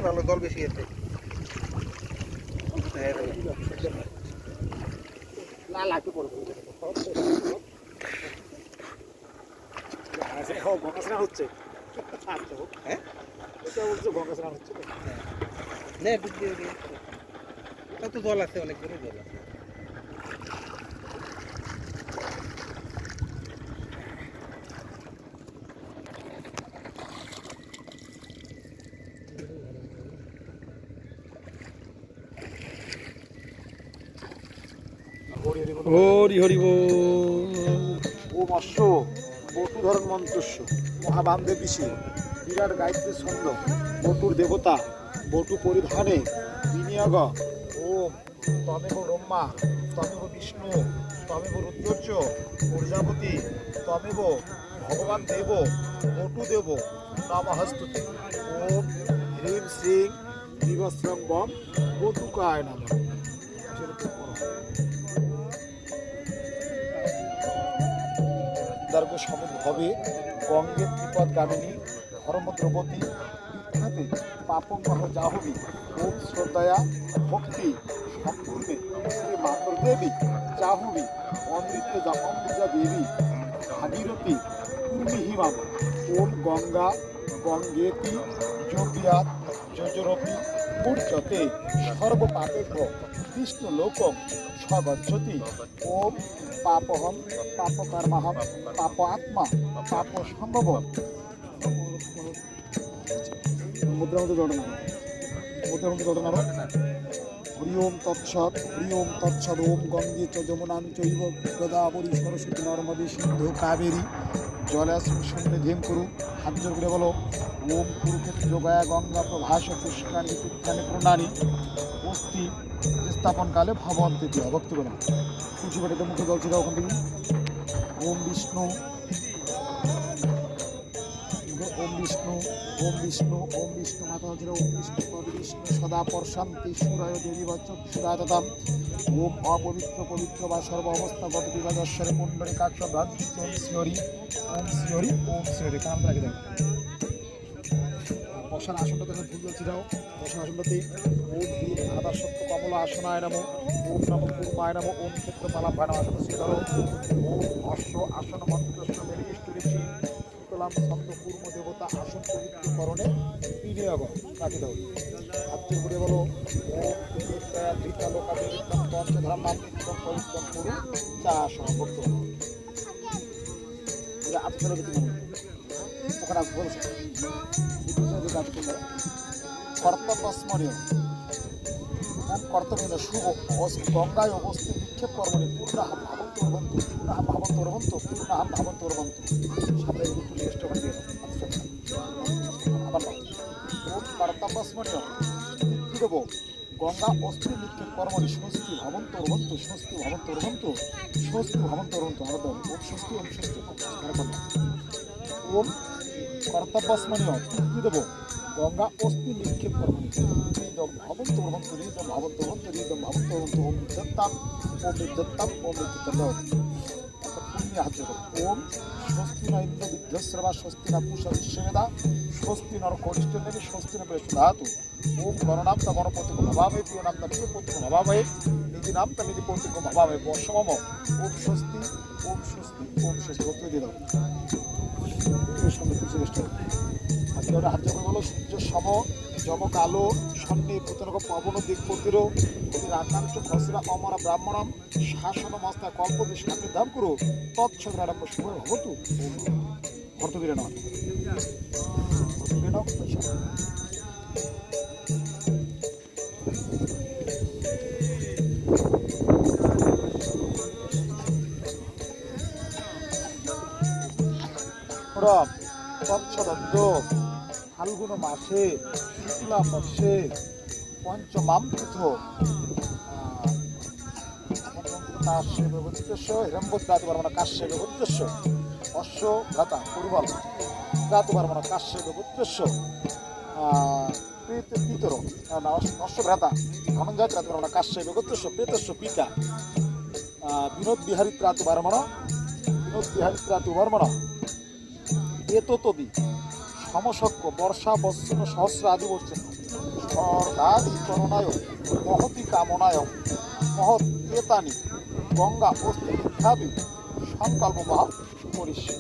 ভালো জল বেশি আছে। না লাগতে পড়বে গঙ্গা স্নান হচ্ছে। হ্যাঁ এটা বলছে গঙ্গা স্নান হচ্ছে তো। তো জল আছে, অনেক দূরে জল আছে। হরি হরি বল। ও মৎস্য বটু ধরন মন্ত্রস্য মহাবান্ধে পিসে বিরাট গায়ত্রী ছন্দ বটুর দেবতা বটু পরিধানে বিনিয়োগ ওম তমেব ব্রহ্মা তমেব বিষ্ণু তমেব রুদ্রর্য প্রজাপতি তমেব ভগবান দেব বটু দেব নমঃস্তুতে ওম হ্রিম শ্রীং দিবস্রং বম বটুকায় নমঃ। দর্গ সমুদ্রভবে গঙ্গে ত্রিপদ গামিনী ধর্মদ্রবতী বিখ্যাতে পাপঙ্গহ জাহ্নবী ওম শ্রদ্ধয়া ভক্তি সম্পূর্ণে শ্রী মাতৃদেবী জাহ্নবী অমৃতা অম্বুজা দেবী ভাগীরথী পূর্ণিহিমাম ওম গঙ্গা গঙ্গেতি যোগিয়াত যজরপি পূর্যতে সর্বপাপেভ্য বিষ্ণু লোকম স্বগচ্ছতি ওম পাপহম পাপকর্মহম পাপ আত্মা পাপ সম্ভব। মুদ্রার মধ্যে জড়ানো হরি ওম তৎসৎ হরি ওম তৎসৎ ওম গঙ্গে চ যমুনাং চৈব গোদাবরী সরস্বতী নর্মদে সিন্ধু কাবেরী জলাস্মিন সন্নিধিম কুরু। হাত জোর করে বলো ওম কুরুক্ষেত্র গয়া গঙ্গা প্রভাস পুষ্কানি তীর্থানি প্রণালী অস্থি স্থাপনকালে ভবন্তি ভক্তি করে তুলসী বাটিতে মুখে জল ছিল ওখান থেকে ওম বিষ্ণু ওম বিষ্ণু ওম বিষ্ণু ওম বিষ্ণু মাথা হচ্ছিল ওম বিষ্ণু পদ বিষ্ণু সদা পরশান্তি সুরায় দেবী বচ্চক সুরাদাম ওম অপবিত্র পবিত্র বা সর্ব অবস্থাগত বিভাগশ্বরে কুণ্ডলী কাক্ষ ভ্রান্ত ওম শ্রী ওম শ্রী ওম শ্রী কাম রাখে দেয়। বসার আসনটাতে ভুল যাচ্ছিলাম বসার আসনটাতে ওম ভীম আদার সত্য কমলা আসনায় নামো ওম নম কুর্মায় নামো ওম ক্ষেত্রপালা ভাড়া আসন শ্রীধর ওম অশ্ব আসন মন্ত্রস্ব মেরিষ্টুরেছি সুতলাম শব্দ কুর্ম দেবতা আসন পবিত্রকরণে বিনিয়োগ কাটি দাও। হাতের করে বলো ওম ধৃতা লোকাদের পঞ্চধাম মাতৃত্বম পবিত্রম করু চা আসন ভক্ত আত্মীয় ওখানে বলছে কর্তব্য স্মরণীয় ওম কর্তব্য শুভ গঙ্গায় অবস্থিত বিক্ষেপ কর্মণি পূর্ণাহম ভাবন্তর্বন্তু পূর্ণাহম ভাবন্তর্বন্তু পূর্ণাহম ভাবন্তর্বন্তু সামনে একটু চেষ্টা করে দিয়ে আবার ওম কর্তব্য স্মরণীয় দেব গঙ্গা অস্থি নিক্ষেপ কর্মণি স্বস্তি ভাবন্তর্বন্তু স্বস্তি ভাবন্তর্বন্তু স্বস্তি ভাবন্তর্বন্তু আবার ওম স্বস্তি ওম স্বস্তি ওম কর্তব্য স্মরণীয় দেব গঙ্গা অস্থি নিক্ষেপ কর্মণি ঋদম ভাবন্ত প্রবন্ত ঋদম ভাবন্ত প্রবন্ত ঋদম ভাবন্ত প্রবন্ত ওম দত্তাম ওম দত্তাম ওম দত্তাম পুণ্য হাত ওম স্বস্তি ন ইন্দ্র বিদ্যস্রবা স্বস্তি না পুষা বিশ্ববেদা স্বস্তি নর কনিষ্ঠ দেবী স্বস্তি ন বেশ ধাতু ওম গণনাম তা গণপতিক ভাবামে প্রিয় নাম তা প্রিয় পতিক ভাবামে নিধি নাম তা নিধি পতিক ভাবামে বর্ষমম ওম স্বস্তি ওম স্বস্তি ওম স্বস্তি ভক্তি দিয়ে দাও চেষ্টা আজকে ওরা হাত জমে বলো সূর্য সম যম কালো সন্নি পুতনক পবন দিকপতির আকাঙ্ক্ষ খসরা অমরা ব্রাহ্মণম শাসন মস্তা কল্পতি সান্নিধাম করো তৎসগ্রারম্ভ শুভ ভবতু ভর্ত দিলে না তৎসদন্ত ফাল্গুন মাসে শুক্লা পক্ষে পঞ্চমাম তীর্থ কাশ্যপ বৈদ্যস্য হিরম্বদ্রাতু বর্মণ কাশ্যপ বৈদ্যস্য অশ্ব ভ্রাতা পূর্বল ধাতু বর্মণ কাশ্যপ বৈদ্যস্য পিতর অশ্ব ভ্রাতা ধনঞ্জয় ত্রাতু বর্মণ কাশ্যপ বৈদ্যস্য প্রেতস্য পিতা বিনোদ বিহারী ত্রাতু বর্মণ এতদি সমসক্য বর্ষা বৎসন সহস্র আদি বলছেন স্বর্গাদি করুণায় মহতি কামনায় মহৎ এতানি গঙ্গা অস্তি মিথ্যাবি সংকল্প মহা পরিষ্কার।